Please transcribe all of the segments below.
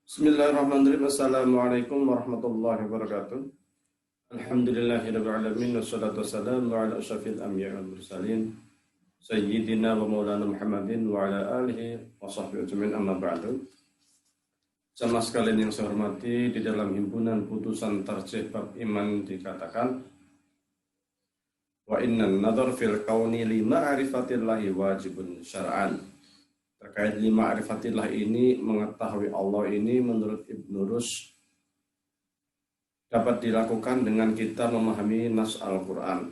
Bismillahirrahmanirrahim. Assalamualaikum warahmatullahi wabarakatuh. Alhamdulillahirabbil alamin wassalatu wassalamu ala asyrafil anbiya'i wal mursalin sayyidina wa maulana Muhammadin wa ala alihi wa sahbihi ajmain, amma ba'du. Jamaah sekalian yang saya hormati, di dalam himpunan putusan tarjih bab iman dikatakan wa innan nadhar fil kauni li ma'rifatillahi wajibun syar'an. Terkait lima ma'rifatillah ini, mengetahui Allah ini menurut Ibnu Rus dapat dilakukan dengan kita memahami nas Al-Quran.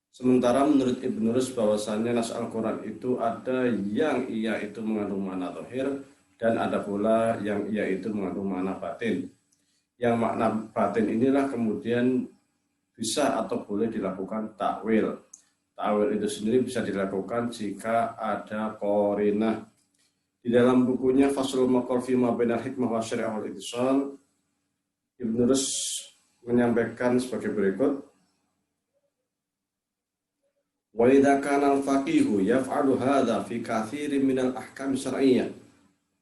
Sementara menurut Ibnu Rus bahwasannya nas Al-Quran itu ada yang ia itu mengandung makna zahir dan ada pula yang ia itu mengandung makna batin. Yang makna batin inilah kemudian bisa atau boleh dilakukan takwil. Ta'wil itu sendiri bisa dilakukan jika ada qarinah. Di dalam bukunya Faslul Maqal fi ma bainal hikmah wa syari'ah wal ittisal, Ibnu Rus menyampaikan sebagai berikut: wa idza kana al-faqihu yaf'alu hadza fi katsirin minal ahkam syar'iyyah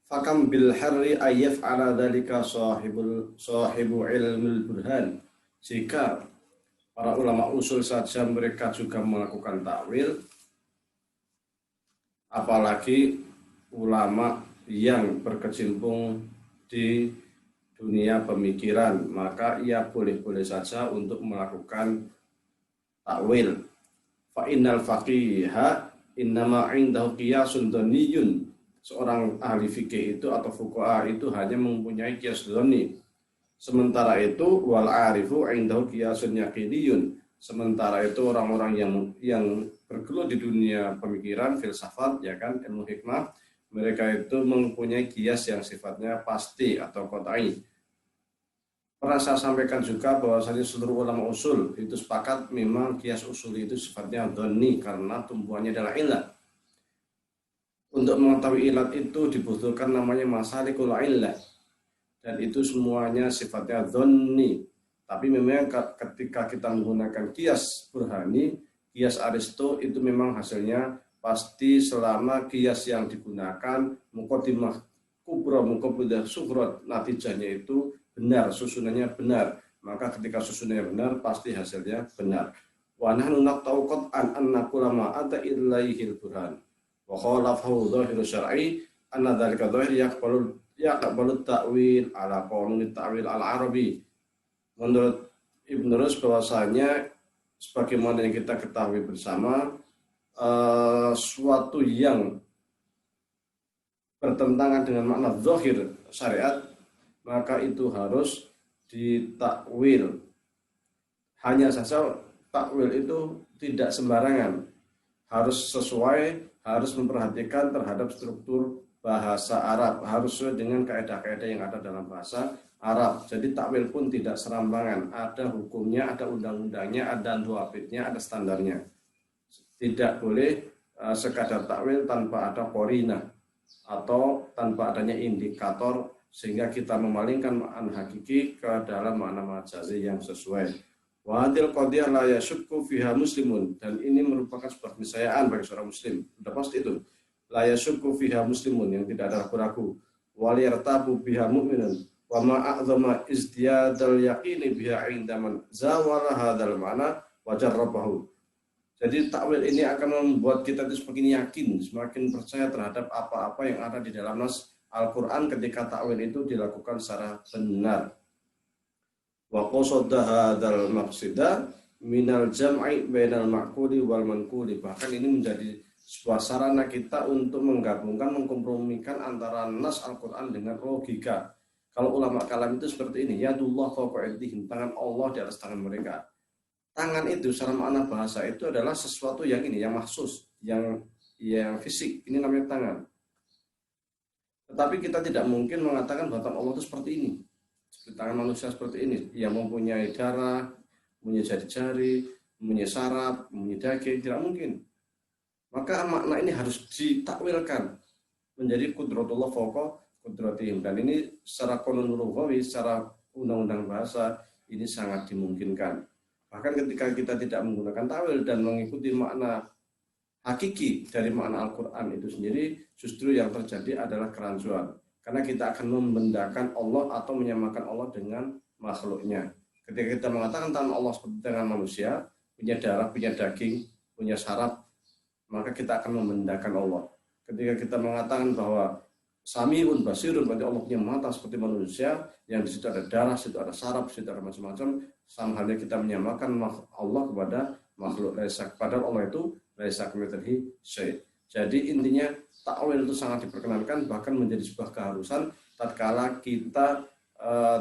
fakam bil harri ay yaf'ala dzalika sahibu ilmul burhan. Jika para ulama usul saja mereka juga melakukan takwil, apalagi ulama yang berkecimpung di dunia pemikiran, maka ia boleh-boleh saja untuk melakukan takwil. Fa innal faqiha innama 'indahu qiyasun dhanniyun. Seorang ahli fikih itu atau fuqaha itu hanya mempunyai qiyas dhanni. Sementara itu wal arifu 'indahu qiyasun yaqiniyun. Sementara itu orang-orang yang bergelut di dunia pemikiran, filsafat, ya kan, ilmu hikmah, mereka itu mempunyai qiyas yang sifatnya pasti atau qat'i. Pernah saya sampaikan juga bahwasanya seluruh ulama usul itu sepakat memang qiyas usul itu sifatnya dhanni karena tumbuhannya adalah ilat. Untuk mengetahui ilat itu dibutuhkan namanya masalikul illah. Dan itu semuanya sifatnya dhanni. Tapi memang ketika kita menggunakan qiyas burhani, qiyas Aristo itu memang hasilnya pasti selama qiyas yang digunakan muqaddimah kubra, muqaddidah sughra, natijahnya itu benar, susunannya benar. Maka ketika susunannya benar, pasti hasilnya benar. Wa nahnu naqta'u qat'an anna kullama ata ilaihil burhan wa khalafahu dhahiru syar'i anna dzalika dhahir yaqbalu ta'wil ala qanun ta'wil al-arabi. Menurut Ibnu Rus bahwasanya sebagaimana yang kita ketahui bersama, suatu yang bertentangan dengan makna zahir syariat maka itu harus ditakwil. Hanya saja takwil itu tidak sembarangan, harus sesuai, harus memperhatikan terhadap struktur bahasa Arab, harus sesuai dengan kaidah-kaidah yang ada dalam bahasa Arab. Jadi takwil pun tidak serampangan, ada hukumnya, ada undang-undangnya, ada duapitnya, ada standarnya. Tidak boleh sekadar takwil tanpa ada qarinah atau tanpa adanya indikator sehingga kita memalingkan makna hakiki ke dalam makna majazi yang sesuai. Wa hadil qadiyah la yashukku fiha muslimun, dan ini merupakan sebuah keniscayaan bagi seorang muslim. Sudah pasti itu. La yashukku fiha muslimun, yang tidak ada ragu-ragu. Wal yartabu biha mu'minun wa ma a'zama izdiyadal yaqini biha 'inda man zawala hadzal ma'na wa jarrabahu. Jadi takwil ini akan membuat kita itu semakin yakin, semakin percaya terhadap apa-apa yang ada di dalam nas Al-Qur'an ketika takwil itu dilakukan secara benar. Wa qasada hadzal maqsida minal jam'i bainal ma'quli wal manquli. Bahkan ini menjadi sebuah sarana kita untuk menggabungkan, mengkompromikan antara nas Al-Quran dengan logika. Kalau ulama kalam itu seperti ini, yadullah fawqa aydihim, tangan Allah di atas tangan mereka. Tangan itu secara makna bahasa itu adalah sesuatu yang ini, yang mahsus, yang fisik, ini namanya tangan. Tetapi kita tidak mungkin mengatakan bahwa tangan Allah itu seperti ini, seperti tangan manusia seperti ini, yang mempunyai darah, mempunyai jari-jari, mempunyai saraf, mempunyai daging, tidak mungkin. Maka makna ini harus ditakwilkan menjadi qudratullah fawqa qudratihim, dan ini secara qanun lughawi, secara undang-undang bahasa ini sangat dimungkinkan. Bahkan ketika kita tidak menggunakan takwil dan mengikuti makna hakiki dari makna Al-Quran itu sendiri, justru yang terjadi adalah kerancuan. karena kita akan membendakan Allah atau menyamakan Allah dengan makhluknya. Ketika kita mengatakan tangan Allah seperti tangan manusia, punya darah, punya daging, punya saraf, maka kita akan membendakan Allah. Ketika kita mengatakan bahwa Samiun basirun, berarti Allah punya mata seperti manusia, yang di situ ada darah, di situ ada saraf, di situ ada macam-macam. Sama halnya kita menyamakan Allah kepada makhluk laisa, padahal Allah itu laisa kamitslihi syai'. Jadi intinya takwil itu sangat diperkenankan, bahkan menjadi sebuah keharusan tatkala kita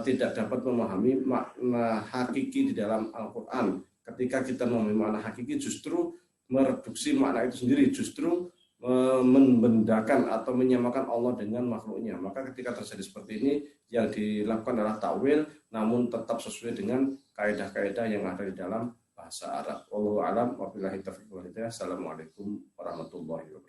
tidak dapat memahami makna hakiki di dalam Al-Quran. Ketika kita memahami makna hakiki, justru mereduksi makna itu sendiri, justru membendakan atau menyamakan Allah dengan makhluknya. Maka ketika terjadi seperti ini, yang dilakukan adalah takwil, namun tetap sesuai dengan kaidah-kaidah yang ada di dalam bahasa Arab. Wallahu a'lam, wabillahi taufiq wal hidayah. Assalamualaikum warahmatullahi wabarakatuh.